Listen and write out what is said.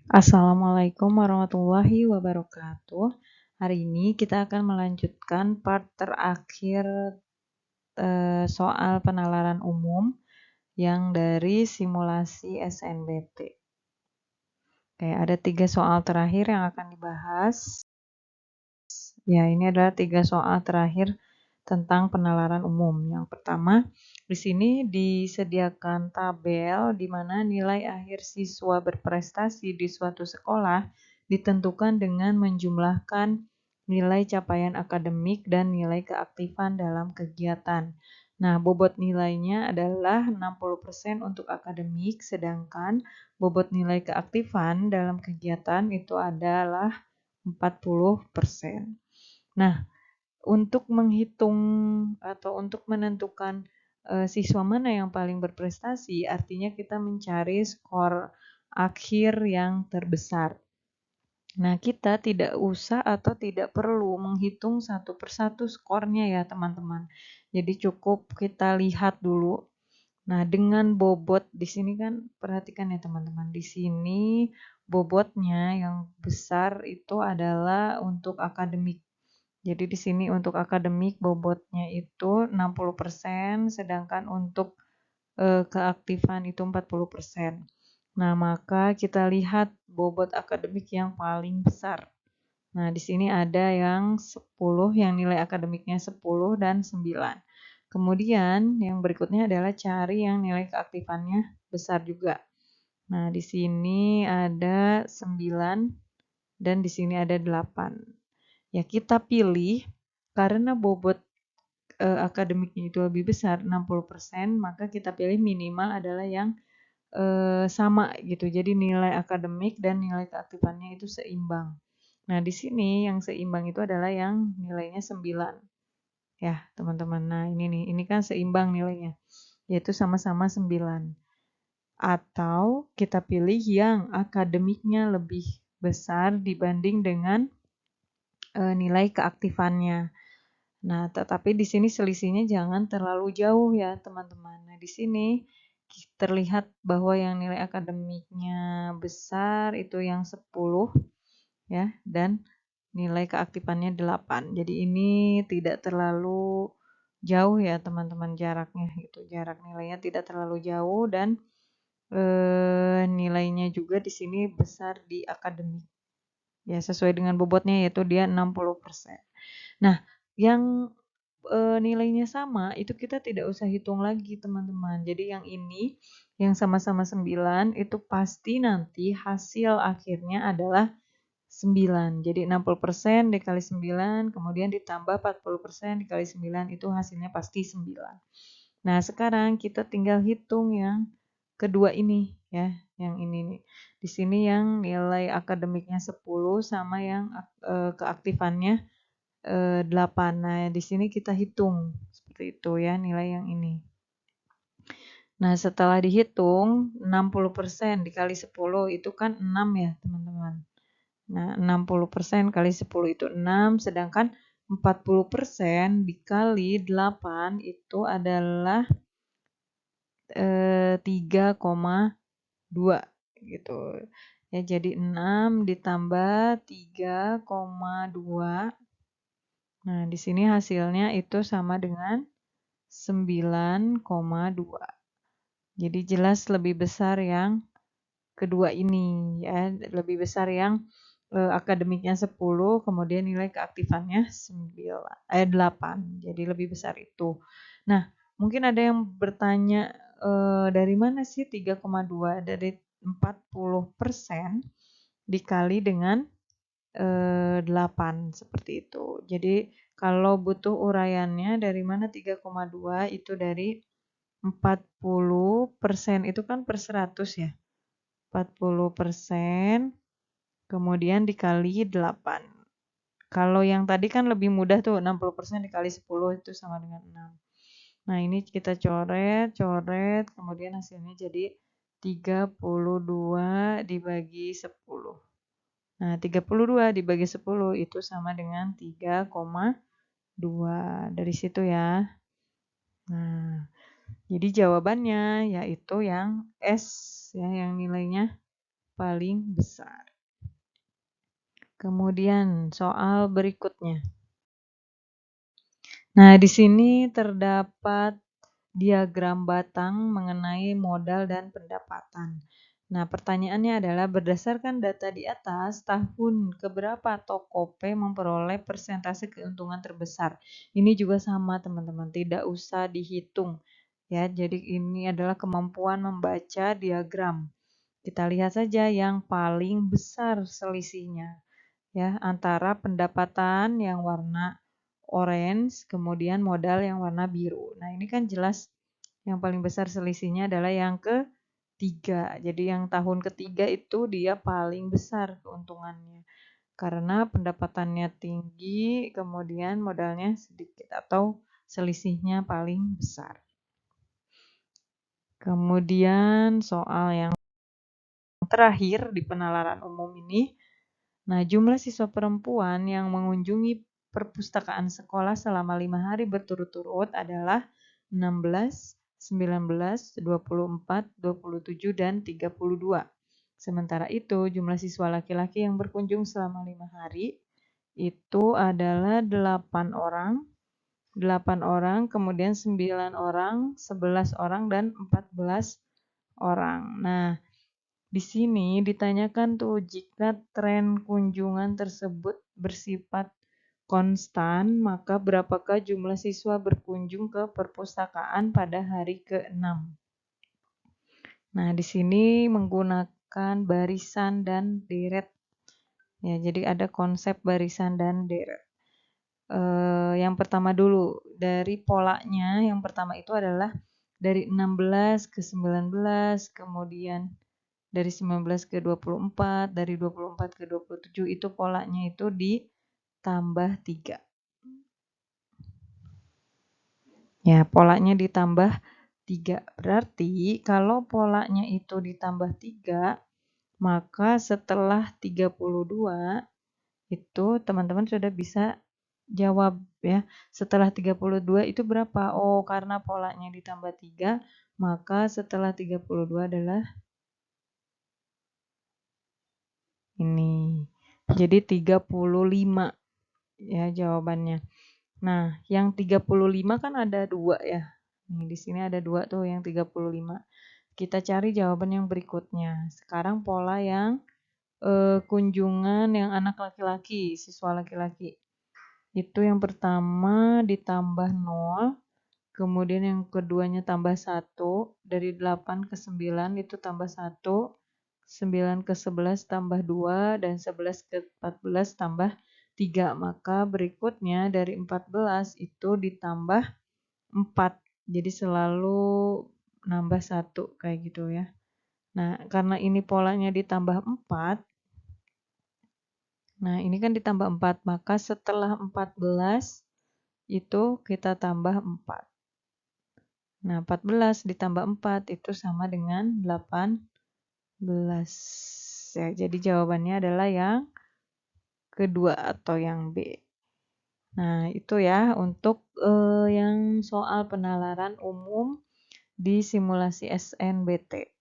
Assalamualaikum warahmatullahi wabarakatuh. Hari ini kita akan melanjutkan part terakhir soal penalaran umum yang dari simulasi SNBT. Oke, ada 3 soal terakhir yang akan dibahas. Ya, ini adalah 3 soal terakhir tentang penalaran umum. Yang pertama, di sini disediakan tabel di mana nilai akhir siswa berprestasi di suatu sekolah ditentukan dengan menjumlahkan nilai capaian akademik dan nilai keaktifan dalam kegiatan. Nah, bobot nilainya adalah 60% untuk akademik, sedangkan bobot nilai keaktifan dalam kegiatan itu adalah 40%. Nah, untuk menghitung atau untuk menentukan siswa mana yang paling berprestasi, artinya kita mencari skor akhir yang terbesar. Nah, kita tidak usah atau tidak perlu menghitung satu persatu skornya ya teman-teman. Jadi cukup kita lihat dulu. Nah, dengan bobot di sini kan perhatikan ya teman-teman. Di sini bobotnya yang besar itu adalah untuk akademik. Jadi di sini untuk akademik bobotnya itu 60%, sedangkan untuk keaktifan itu 40%. Nah, maka kita lihat bobot akademik yang paling besar. Nah, di sini ada yang 10, yang nilai akademiknya 10 dan 9. Kemudian yang berikutnya adalah cari yang nilai keaktifannya besar juga. Nah, di sini ada 9 dan di sini ada 8. Ya, kita pilih karena bobot akademiknya itu lebih besar 60%, maka kita pilih minimal adalah yang sama gitu. Jadi nilai akademik dan nilai keaktifannya itu seimbang. Nah, di sini yang seimbang itu adalah yang nilainya 9. Ya, teman-teman. Nah, ini nih, ini kan seimbang nilainya, yaitu sama-sama 9. Atau kita pilih yang akademiknya lebih besar dibanding dengan nilai keaktifannya. Nah, tetapi di sini selisihnya jangan terlalu jauh ya, teman-teman. Nah, di sini terlihat bahwa yang nilai akademiknya besar itu yang 10 ya, dan nilai keaktifannya 8. Jadi ini tidak terlalu jauh ya, teman-teman, jaraknya gitu. Jarak nilainya tidak terlalu jauh dan nilainya juga di sini besar di akademik. Ya, sesuai dengan bobotnya yaitu dia 60%. Nah, yang nilainya sama itu kita tidak usah hitung lagi teman-teman. Jadi yang ini yang sama-sama 9 itu pasti nanti hasil akhirnya adalah 9. Jadi 60% dikali 9 kemudian ditambah 40% dikali 9 itu hasilnya pasti 9. Nah, sekarang kita tinggal hitung yang kedua ini ya, yang ini nih. Di sini yang nilai akademiknya 10 sama yang keaktifannya 8. Nah, di sini kita hitung seperti itu ya nilai yang ini. Nah, setelah dihitung 60% dikali 10 itu kan 6 ya, teman-teman. Nah, 60% kali 10 itu 6, sedangkan 40% dikali 8 itu adalah 3,2 gitu. Ya, jadi 6 ditambah 3,2. Nah, di sini hasilnya itu sama dengan 9,2. Jadi jelas lebih besar yang kedua ini ya, lebih besar yang akademiknya 10, kemudian nilai keaktifannya 8. Jadi lebih besar itu. Nah, mungkin ada yang bertanya dari mana sih 3,2? Dari 40% dikali dengan 8 seperti itu. Jadi kalau butuh uraiannya dari mana 3,2 itu dari 40% itu kan per 100 ya. 40% kemudian dikali 8. Kalau yang tadi kan lebih mudah tuh 60% dikali 10 itu sama dengan 6. Nah, ini kita coret, kemudian hasilnya jadi 32 dibagi 10. Nah, 32 dibagi 10 itu sama dengan 3,2. Dari situ ya. Nah, jadi jawabannya yaitu yang S ya, yang nilainya paling besar. Kemudian soal berikutnya. Nah, di sini terdapat diagram batang mengenai modal dan pendapatan. Nah, pertanyaannya adalah berdasarkan data di atas, tahun keberapa Tokopedia memperoleh persentase keuntungan terbesar? Ini juga sama, teman-teman, tidak usah dihitung. Ya, jadi ini adalah kemampuan membaca diagram. Kita lihat saja yang paling besar selisihnya ya antara pendapatan yang warna orange kemudian modal yang warna biru. Nah, ini kan jelas yang paling besar selisihnya adalah yang ketiga. Jadi yang tahun ketiga itu dia paling besar keuntungannya. Karena pendapatannya tinggi, kemudian modalnya sedikit atau selisihnya paling besar. Kemudian soal yang terakhir di penalaran umum ini. Nah, jumlah siswa perempuan yang mengunjungi perpustakaan sekolah selama 5 hari berturut-turut adalah 16, 19, 24, 27, dan 32. Sementara itu, jumlah siswa laki-laki yang berkunjung selama 5 hari itu adalah 8 orang, kemudian 9 orang, 11 orang, dan 14 orang. Nah, di sini ditanyakan tuh jika tren kunjungan tersebut bersifat konstan, maka berapakah jumlah siswa berkunjung ke perpustakaan pada hari ke-6? Nah, di sini menggunakan barisan dan deret. Ya, jadi ada konsep barisan dan deret. Yang pertama dulu, dari polanya, yang pertama itu adalah dari 16 ke 19, kemudian dari 19 ke 24, dari 24 ke 27 itu polanya itu ditambah 3. Ya, polanya ditambah 3. Berarti kalau polanya itu ditambah 3, maka setelah 32 itu teman-teman sudah bisa jawab ya. Setelah 32 itu berapa? Oh, karena polanya ditambah 3, maka setelah 32 adalah ini. Jadi 35 ya jawabannya. Nah, yang 35 kan ada 2 ya. Nih, di sini ada 2 tuh yang 35. Kita cari jawaban yang berikutnya. Sekarang pola yang kunjungan yang anak laki-laki, siswa laki-laki. Itu yang pertama ditambah 0, kemudian yang keduanya tambah 1, dari 8 ke 9 itu tambah 1, 9 ke 11 tambah 2, dan 11 ke 14 tambah 3. Maka berikutnya dari 14 itu ditambah 4. Jadi selalu nambah 1 kayak gitu ya. Nah, karena ini polanya ditambah 4, nah ini kan ditambah 4, maka setelah 14 itu kita tambah 4. Nah, 14 ditambah 4 itu sama dengan 18. Ya, jadi jawabannya adalah yang kedua atau yang B. Nah, itu ya untuk yang soal penalaran umum di simulasi SNBT.